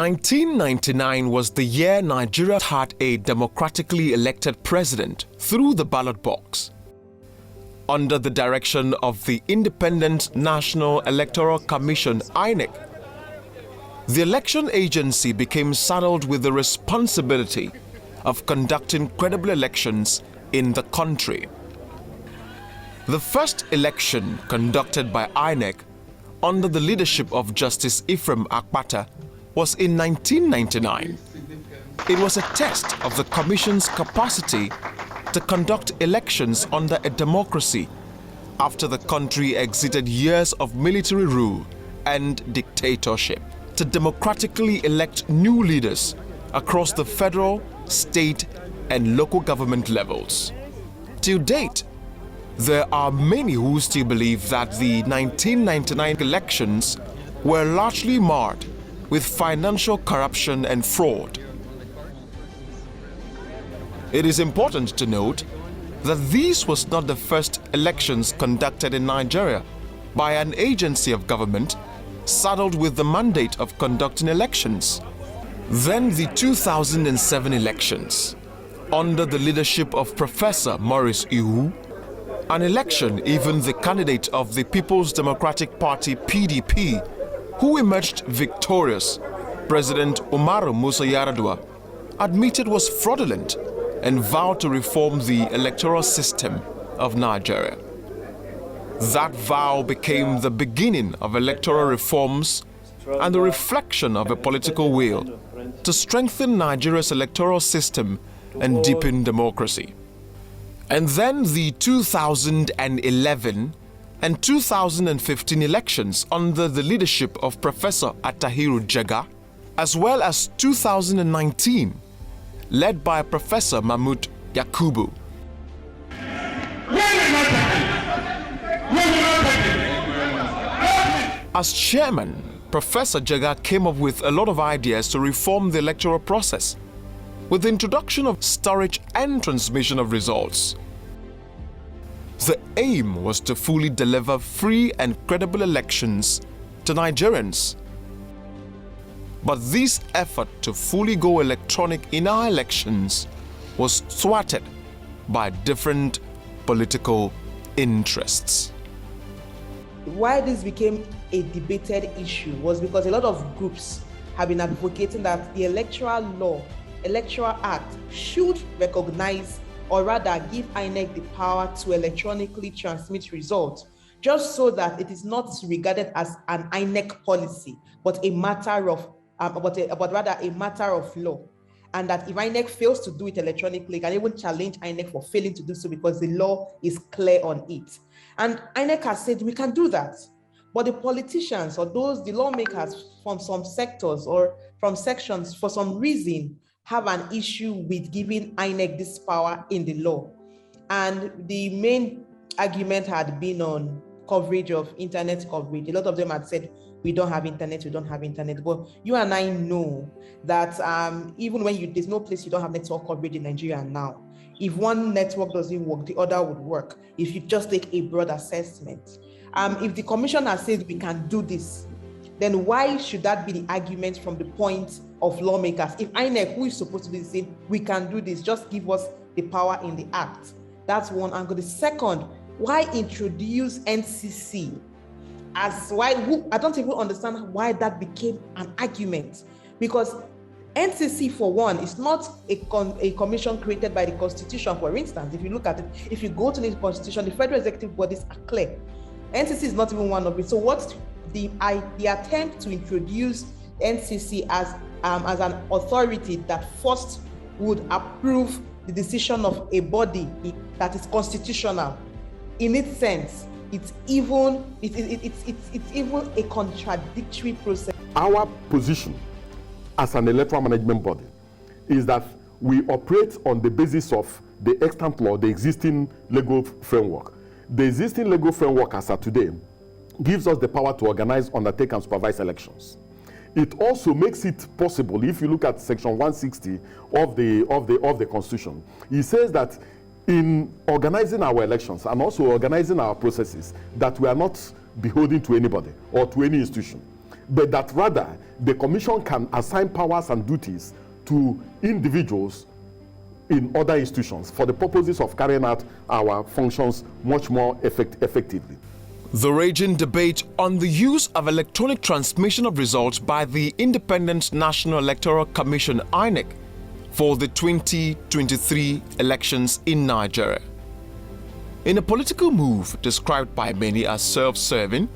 1999 was the year Nigeria had a democratically elected president through the ballot box. Under the direction of the Independent National Electoral Commission (INEC), the election agency became saddled with the responsibility of conducting credible elections in the country. The first election conducted by INEC under the leadership of Justice Ephraim Akpata was in 1999. It was a test of the Commission's capacity to conduct elections under a democracy after the country exited years of military rule and dictatorship, to democratically elect new leaders across the federal, state, and local government levels. Till date, there are many who still believe that the 1999 elections were largely marred with financial corruption and fraud. It is important to note that this was not the first elections conducted in Nigeria by an agency of government saddled with the mandate of conducting elections. Then the 2007 elections, under the leadership of Professor Maurice Ihu, an election even the candidate of the People's Democratic Party (PDP), who emerged victorious, President Umaru Musa Yar'Adua, admitted was fraudulent and vowed to reform the electoral system of Nigeria. That vow became the beginning of electoral reforms and the reflection of a political will to strengthen Nigeria's electoral system and deepen democracy. And then the 2011 and 2015 elections under the leadership of Professor Attahiru Jega, as well as 2019, led by Professor Mahmood Yakubu. As chairman, Professor Jega came up with a lot of ideas to reform the electoral process, with the introduction of storage and transmission of results. The aim was to fully deliver free and credible elections to Nigerians. But this effort to fully go electronic in our elections was thwarted by different political interests. Why this became a debated issue was because a lot of groups have been advocating that the Electoral Law, Electoral Act should recognize or rather give INEC the power to electronically transmit results, just so that it is not regarded as an INEC policy, but a matter of rather a matter of law. And that if INEC fails to do it electronically, it can even challenge INEC for failing to do so because the law is clear on it. And INEC has said we can do that. But the politicians or the lawmakers from some sectors or from sections, for some reason, have an issue with giving INEC this power in the law. And the main argument had been on coverage of internet coverage. A lot of them had said, we don't have internet. But you and I know that even when there's no place you don't have network coverage in Nigeria now. If one network doesn't work, the other would work. If you just take a broad assessment. If the commissioner says we can do this, then why should that be the argument from the point of lawmakers? If INEC, who is supposed to be saying we can do this, just give us the power in the act. That's one angle. The second, why introduce NCC? I don't even understand why that became an argument, because NCC, for one, is not a commission created by the Constitution. For instance, if you look at it, if you go to the Constitution, the federal executive bodies are clear. NCC is not even one of it. So what's the attempt to introduce NCC as an authority that first would approve the decision of a body that is constitutional? In its sense, it's even a contradictory process. Our position as an electoral management body is that we operate on the basis of the extant law, the existing legal framework. The existing legal framework as of today gives us the power to organize, undertake, and supervise elections. It also makes it possible, if you look at section 160 of the Constitution, it says that in organizing our elections and also organizing our processes, that we are not beholden to anybody or to any institution, but that rather the commission can assign powers and duties to individuals in other institutions for the purposes of carrying out our functions much more effectively. The raging debate on the use of electronic transmission of results by the Independent National Electoral Commission (INEC) for the 2023 elections in Nigeria. In a political move described by many as self-serving,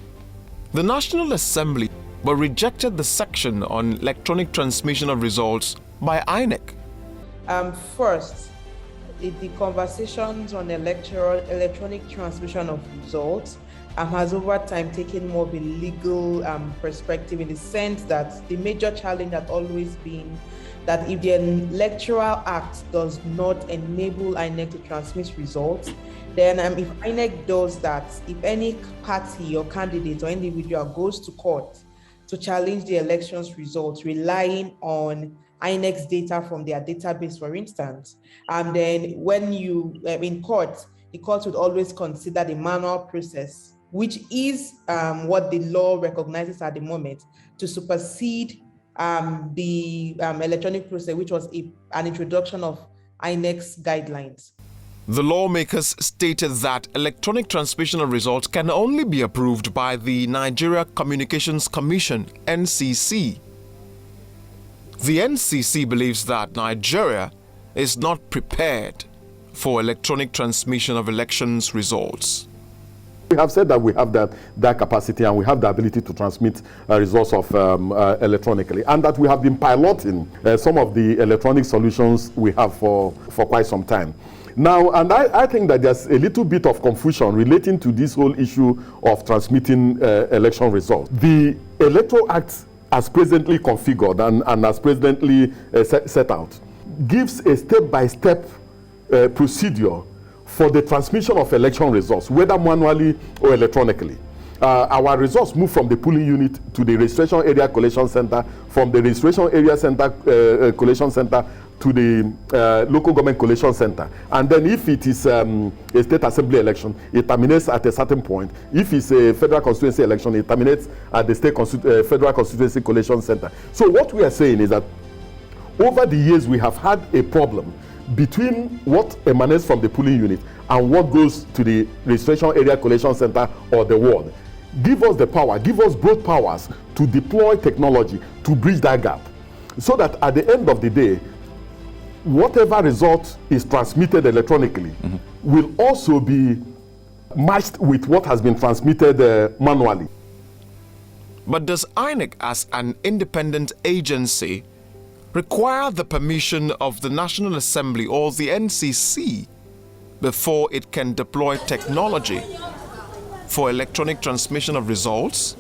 the National Assembly rejected the section on electronic transmission of results by INEC. First, the conversations on electronic transmission of results has over time taken more of a legal perspective, in the sense that the major challenge has always been that if the Electoral Act does not enable INEC to transmit results, then if INEC does that, if any party or candidate or individual goes to court to challenge the election's results, relying on INEC's data from their database, for instance, and then when you in court, the court would always consider the manual process, which is what the law recognizes at the moment, to supersede the electronic process, which was an introduction of INEC's guidelines. The lawmakers stated that electronic transmission of results can only be approved by the Nigeria Communications Commission, NCC. The NCC believes that Nigeria is not prepared for electronic transmission of elections results. We have said that we have that capacity and we have the ability to transmit results of electronically, and that we have been piloting some of the electronic solutions we have for quite some time. Now, and I think that there's a little bit of confusion relating to this whole issue of transmitting election results. The Electoral Act, as presently configured and as presently set out, gives a step-by-step procedure for the transmission of election results, whether manually or electronically. Our results move from the polling unit to the registration area collation center, from the registration area center collation center to the local government collation center. And then if it is a state assembly election, it terminates at a certain point. If it's a federal constituency election, it terminates at the federal constituency collation center. So what we are saying is that over the years, we have had a problem between what emanates from the polling unit and what goes to the registration area collation center or the ward. Give us the power, give us both powers to deploy technology to bridge that gap, so that at the end of the day, whatever result is transmitted electronically will also be matched with what has been transmitted manually. But does INEC, as an independent agency, require the permission of the National Assembly or the NCC before it can deploy technology for electronic transmission of results?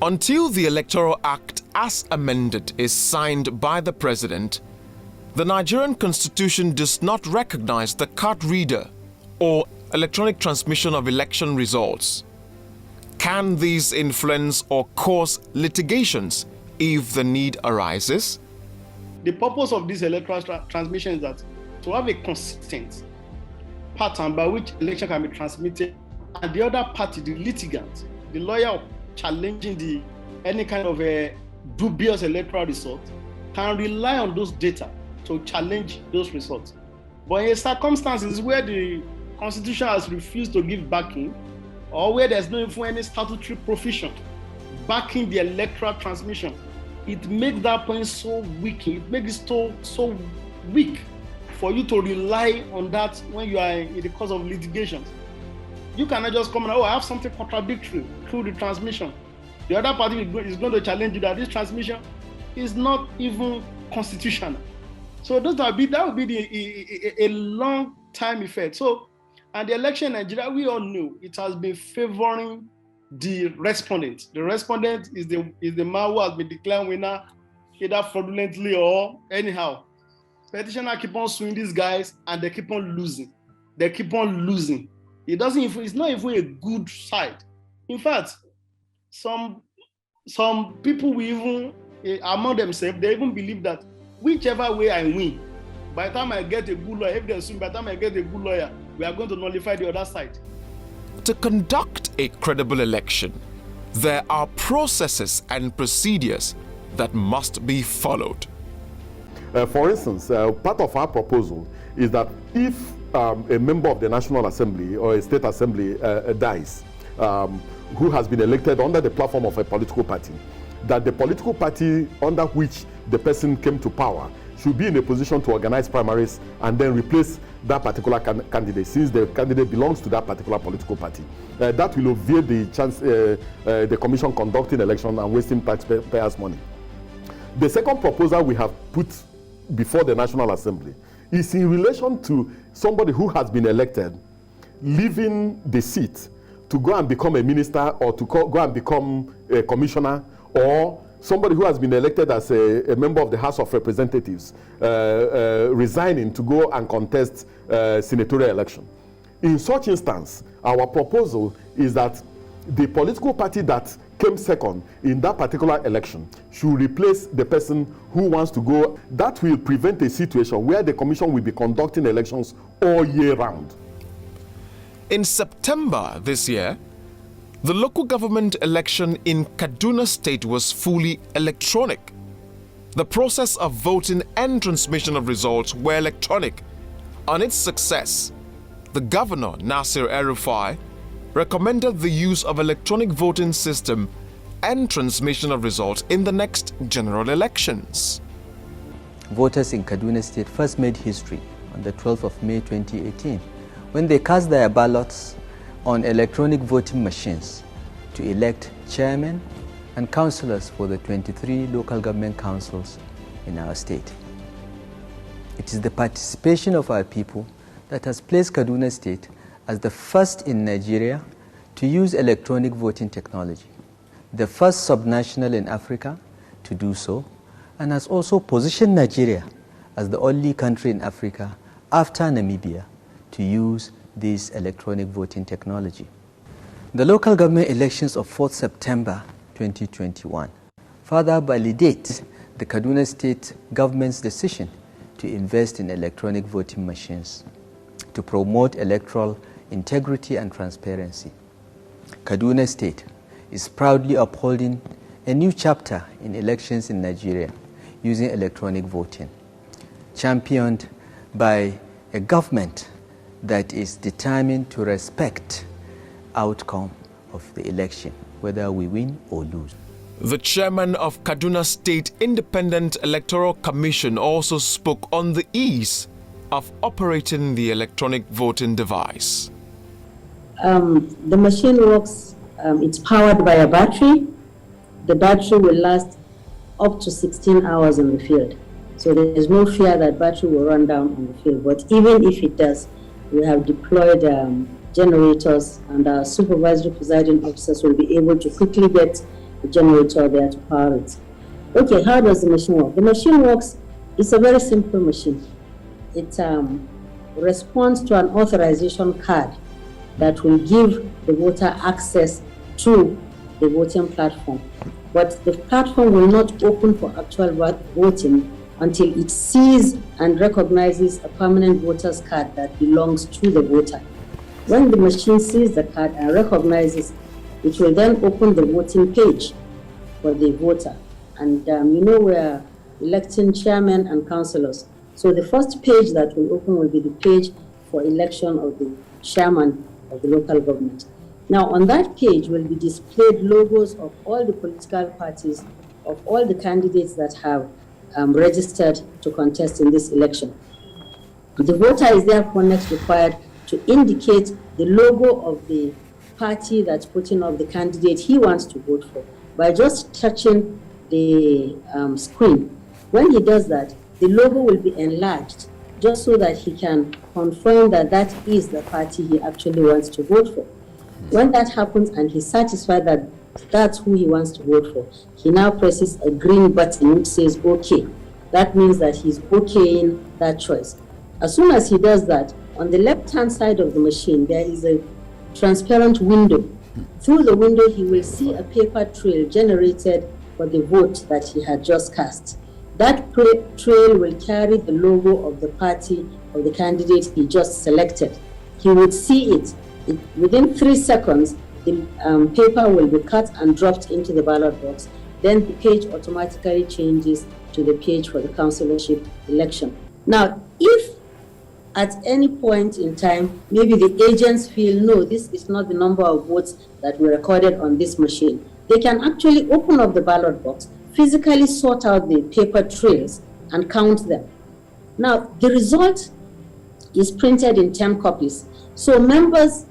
Until the Electoral Act as amended is signed by the President, the Nigerian Constitution does not recognize the card reader or electronic transmission of election results. Can these influence or cause litigations if the need arises? The purpose of this electoral transmission is that to have a consistent pattern by which election can be transmitted, and the other party, the litigant, the lawyer challenging any kind of a dubious electoral result, can rely on those data to challenge those results. But in circumstances where the Constitution has refused to give backing, or where there's no even any statutory provision backing the electoral transmission, it makes that point so weak. It makes it so weak for you to rely on that when you are in the course of litigation. You cannot just come and, I have something contradictory through the transmission. The other party is going to challenge you that this transmission is not even constitutional. So that would be a long time effect. So, and the election in Nigeria, we all knew it has been favoring the respondent. The respondent is the man who has been declared winner either fraudulently or anyhow. Petitioner keep on suing these guys and they keep on losing. They keep on losing. It's not even a good side. In fact, some people will even, among themselves, they even believe that whichever way I win, by the time I get a good lawyer, if they assume by the time I get a good lawyer, we are going to nullify the other side. To conduct a credible election, there are processes and procedures that must be followed. For instance, part of our proposal is that if a member of the National Assembly or a state assembly dies, who has been elected under the platform of a political party, that the political party under which the person came to power should be in a position to organize primaries and then replace that particular candidate, since the candidate belongs to that particular political party. That will obviate the chance the commission conducting election and wasting taxpayers' money. The second proposal we have put before the National Assembly is in relation to somebody who has been elected leaving the seat to go and become a minister or to go and become a commissioner, or somebody who has been elected as a member of the House of Representatives resigning to go and contest senatorial election. In such instance, our proposal is that the political party that came second in that particular election should replace the person who wants to go. That will prevent a situation where the commission will be conducting elections all year round. In September this year, the local government election in Kaduna State was fully electronic. The process of voting and transmission of results were electronic. On its success, the governor, Nasir El-Rufai, recommended the use of electronic voting system and transmission of results in the next general elections. Voters in Kaduna State first made history on the 12th of May 2018 when they cast their ballots on electronic voting machines to elect chairmen and councillors for the 23 local government councils in our state. It is the participation of our people that has placed Kaduna State as the first in Nigeria to use electronic voting technology, the first subnational in Africa to do so, and has also positioned Nigeria as the only country in Africa after Namibia to use this electronic voting technology. The local government elections of 4th September 2021 further validate the Kaduna State government's decision to invest in electronic voting machines to promote electoral integrity and transparency. Kaduna State is proudly upholding a new chapter in elections in Nigeria using electronic voting, championed by a government that is determined to respect outcome of the election, whether we win or lose. The chairman of Kaduna State Independent Electoral Commission also spoke on the ease of operating the electronic voting device. The machine works, it's powered by a battery. The battery will last up to 16 hours in the field. So there is no fear that battery will run down on the field. But even if it does, we have deployed generators, and our supervisory presiding officers will be able to quickly get the generator there to power it. Okay, how does the machine work? The machine works, it's a very simple machine. It responds to an authorization card that will give the voter access to the voting platform. But the platform will not open for actual voting until it sees and recognizes a permanent voter's card that belongs to the voter. When the machine sees the card and recognizes, it will then open the voting page for the voter. And we're electing chairmen and councillors. So the first page that will open will be the page for election of the chairman of the local government. Now, on that page will be displayed logos of all the political parties, of all the candidates that have registered to contest in this election. The voter is therefore next required to indicate the logo of the party that's putting up the candidate he wants to vote for by just touching the screen. When he does that, the logo will be enlarged just so that he can confirm that that is the party he actually wants to vote for. When that happens and he's satisfied that that's who he wants to vote for, he now presses a green button which says OK. That means that he's okaying that choice. As soon as he does that, on the left-hand side of the machine, there is a transparent window. Through the window, he will see a paper trail generated for the vote that he had just cast. That trail will carry the logo of the party of the candidate he just selected. He would see it. Within 3 seconds, the paper will be cut and dropped into the ballot box. Then the page automatically changes to the page for the councillorship election. Now, if at any point in time, maybe the agents feel, no, this is not the number of votes that were recorded on this machine, they can actually open up the ballot box, physically sort out the paper trails and count them. Now, the result is printed in 10 copies. So members,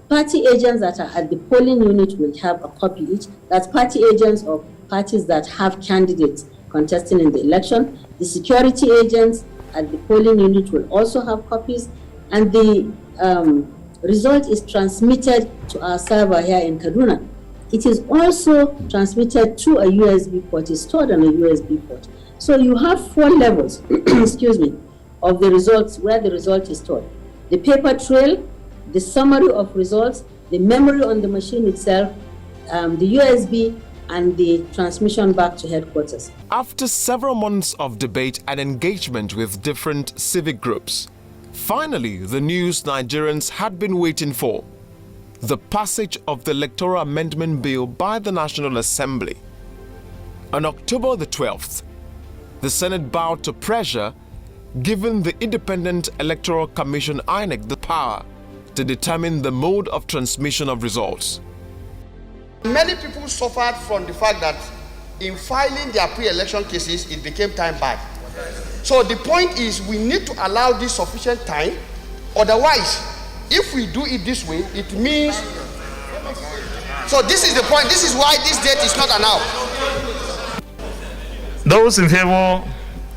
party agents that are at the polling unit will have a copy each. That's party agents of parties that have candidates contesting in the election. The security agents at the polling unit will also have copies, and the result is transmitted to our server here in Kaduna. It is also transmitted to a USB port, is stored on a USB port. So you have 4 levels, excuse me, of the results where the result is stored. The paper trail, the summary of results, the memory on the machine itself, the USB, and the transmission back to headquarters. After several months of debate and engagement with different civic groups, finally the news Nigerians had been waiting for: the passage of the Electoral Amendment Bill by the National Assembly. On October the 12th, the Senate bowed to pressure, giving the Independent Electoral Commission (INEC) the power to determine the mode of transmission of results. Many people suffered from the fact that in filing their pre-election cases, it became time-barred. So the point is, we need to allow this sufficient time. Otherwise, if we do it this way, it means... So this is the point. This is why this date is not announced. Those in favor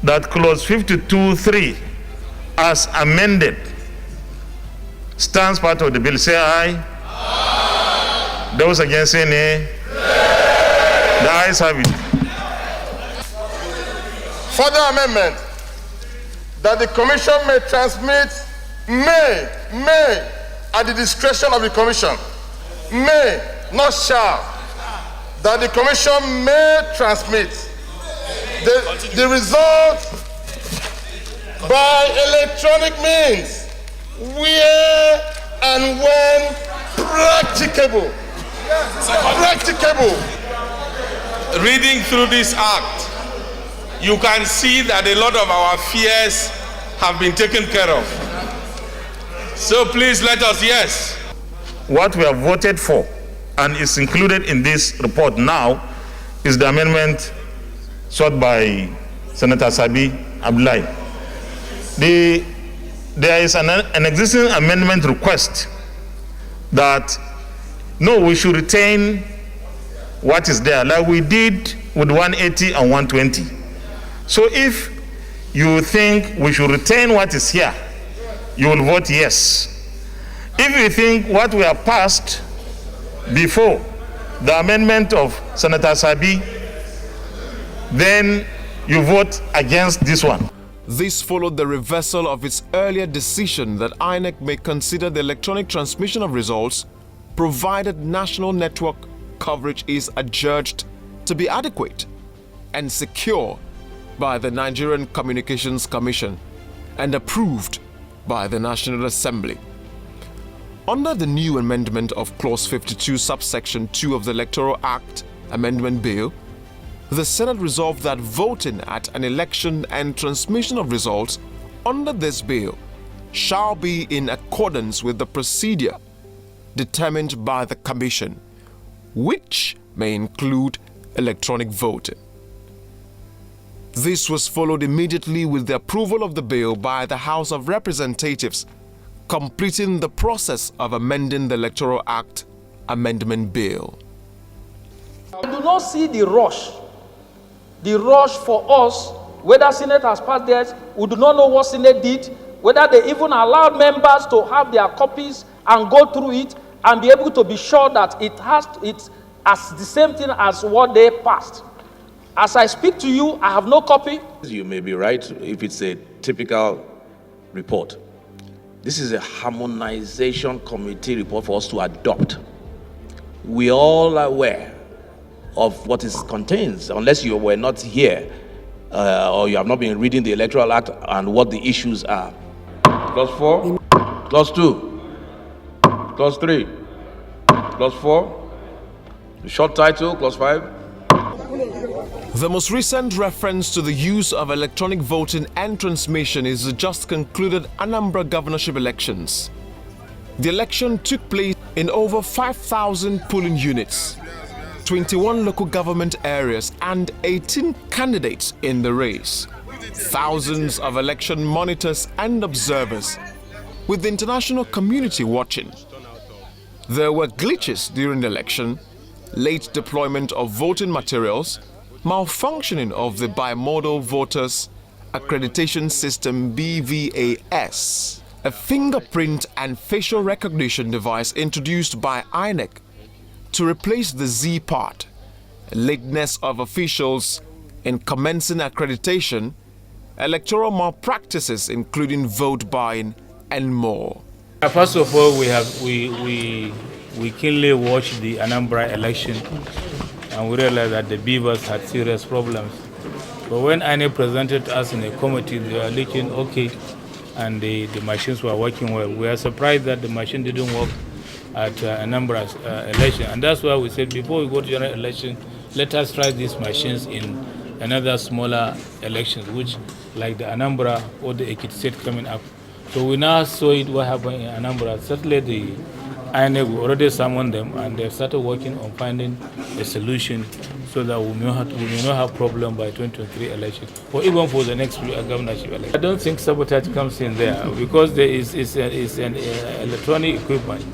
that clause 52(3) as amended stands part of the bill, say aye. Those against, say nay. The ayes have it. Further amendment, that the commission may transmit, may, at the discretion of the commission, may, not shall, that the commission may transmit the result by electronic means, where and when practicable. Practicable. Reading through this act, you can see that a lot of our fears have been taken care of. So please let us, yes. What we have voted for and is included in this report now is the amendment sought by Senator Sabi Abdullahi. There is an existing amendment request that no, we should retain what is there, like we did with 180 and 120. So if you think we should retain what is here, you will vote yes. If you think what we have passed before, the amendment of Senator Sabi, then you vote against this one. This followed the reversal of its earlier decision that INEC may consider the electronic transmission of results provided national network coverage is adjudged to be adequate and secure by the Nigerian Communications Commission and approved by the National Assembly. Under the new amendment of Clause 52, subsection 2 of the Electoral Act Amendment Bill, the Senate resolved that voting at an election and transmission of results under this bill shall be in accordance with the procedure determined by the Commission, which may include electronic voting. This was followed immediately with the approval of the bill by the House of Representatives, completing the process of amending the Electoral Act Amendment Bill. I do not see the rush for us, whether Senate has passed theirs, we do not know what Senate did, whether they even allowed members to have their copies and go through it and be able to be sure that it's as the same thing as what they passed. As I speak to you, I have no copy. You may be right if it's a typical report. This is a harmonization committee report for us to adopt. We all are aware of what it contains, unless you were not here or you have not been reading the Electoral Act and what the issues are. Clause 4, Clause 2, Clause 3, Clause 4. The short title, Clause 5. The most recent reference to the use of electronic voting and transmission is the just concluded Anambra governorship elections. The election took place in over 5,000 polling units, 21 local government areas, and 18 candidates in the race. Thousands of election monitors and observers, with the international community watching. There were glitches during the election, late deployment of voting materials, malfunctioning of the bimodal voters accreditation system BVAS, a fingerprint and facial recognition device introduced by INEC to replace the Z part, lateness of officials in commencing accreditation, electoral malpractices including vote buying and more. First of all, we keenly watched the Anambra election, and we realized that the beavers had serious problems. But when INEC presented us in a committee, they were looking okay, and the machines were working well. We are surprised that the machine didn't work at Anambra's election, and that's why we said before we go to general election, let us try these machines in another smaller elections, which like the Anambra or the Ekiti state coming up. So we now saw it what happened in Anambra. Certainly the INEC already summoned them, and they started working on finding a solution so that we may not have problem by 2023 election, or even for the next governorship election. I don't think sabotage comes in there because there is an electronic equipment.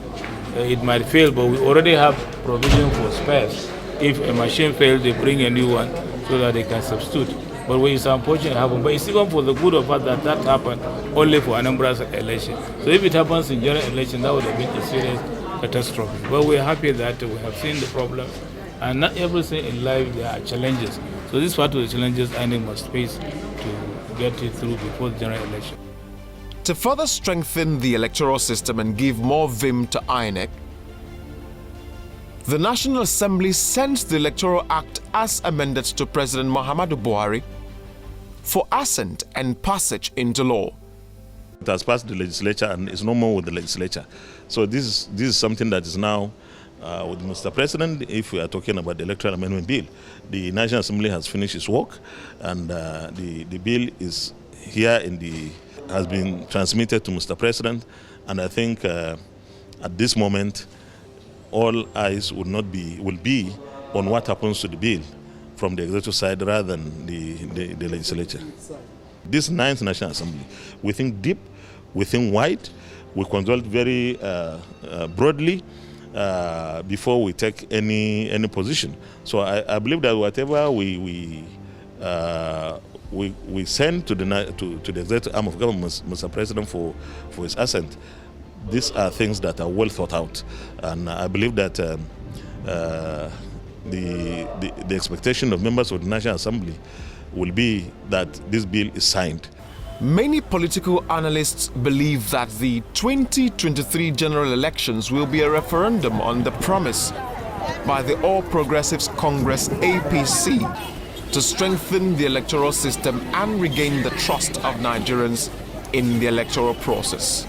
It might fail, but we already have provision for spares. If a machine fails, they bring a new one so that they can substitute. But when it's unfortunate happen, but it's even for the good of us that happened only for Anambra's election. So if it happens in general election, that would have been a serious catastrophe. But we're happy that we have seen the problem, and not everything in life there are challenges. So this is part of the challenges INEC must face to get it through before the general election. To further strengthen the electoral system and give more vim to INEC, the National Assembly sent the Electoral Act as amended to President Muhammadu Buhari for assent and passage into law. It has passed the legislature and is no more with the legislature. So this is something that is now with Mr. President. If we are talking about the Electoral Amendment Bill, the National Assembly has finished its work, and the bill is here has been transmitted to Mr. President, and I think at this moment all eyes will be on what happens to the bill from the executive side rather than the legislature. This 9th National Assembly, we think deep, we think wide, we consult very broadly before we take any position. So I believe that whatever we send to the executive arm of government, Mr. President, for his assent, these are things that are well thought out, and I believe that the expectation of members of the National Assembly will be that this bill is signed. Many political analysts believe that the 2023 general elections will be a referendum on the promise by the All Progressives Congress APC to strengthen the electoral system and regain the trust of Nigerians in the electoral process.